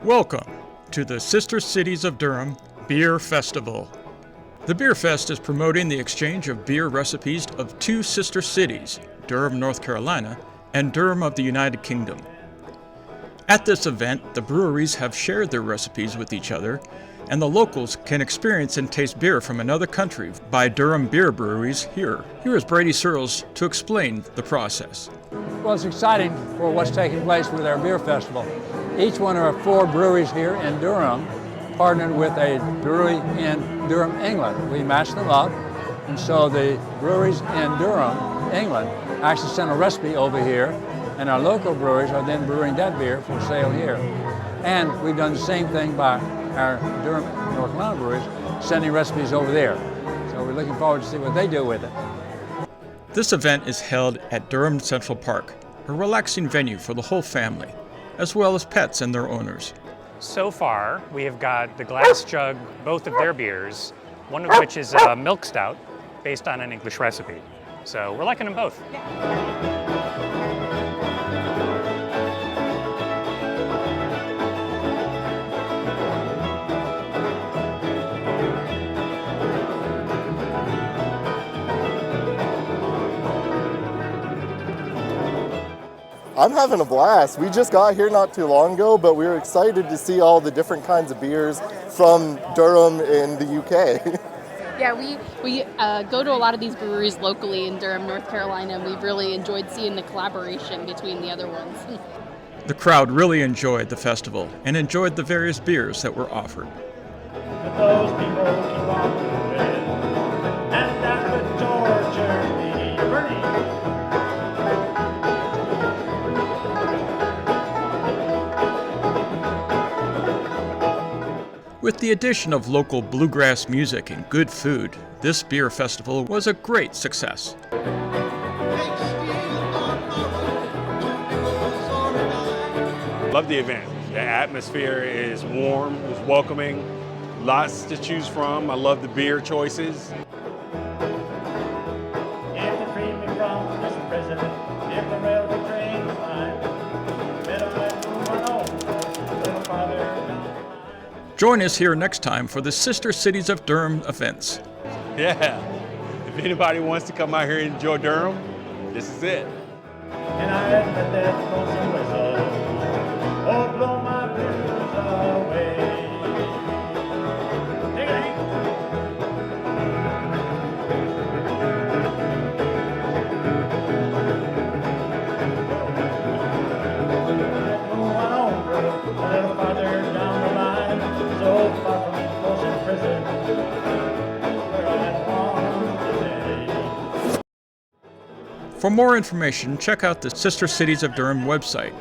Welcome to the Sister Cities of Durham Beer Festival. The Beer Fest is promoting the exchange of beer recipes of two sister cities, Durham, North Carolina, and Durham of the United Kingdom. At this event, the breweries have shared their recipes with each other, and the locals can experience and taste beer from another country by Durham Beer Breweries here. Here is Brady Searles to explain the process. Well, it's exciting for what's taking place with our beer festival. Each one of our four breweries here in Durham partnered with a brewery in Durham, England. We matched them up, and so the breweries in Durham, England, actually sent a recipe over here, and our local breweries are then brewing that beer for sale here. And we've done the same thing by our Durham, North Carolina breweries, sending recipes over there. So we're looking forward to see what they do with it. This event is held at Durham Central Park, a relaxing venue for the whole family, as well as pets and their owners. So far, we have got the glass jug, both of their beers, one of which is a milk stout based on an English recipe. So we're liking them both. I'm having a blast. We just got here not too long ago, but we were excited to see all the different kinds of beers from Durham in the UK. Yeah, we go to a lot of these breweries locally in Durham, North Carolina, and we've really enjoyed seeing the collaboration between the other ones. The crowd really enjoyed the festival and enjoyed the various beers that were offered. But those people keep on moving, and that would torture me. Bernie. With the addition of local bluegrass music and good food, this beer festival was a great success. Love the event. The atmosphere is warm, is welcoming, lots to choose from. I love the beer choices. If they free me from this prison, if the railroad train is mine, then I move on home, a little farther down the line. Join us here next time for the Sister Cities of Durham events. Yeah, if anybody wants to come out here and enjoy Durham, this is it. And I admit that lonesome whistle, oh, blow my blues away. Take it, Hank. Move on over a little farther down the line, so far from Folsom Prison, where I belong today. For more information, check out the Sister Cities of Durham website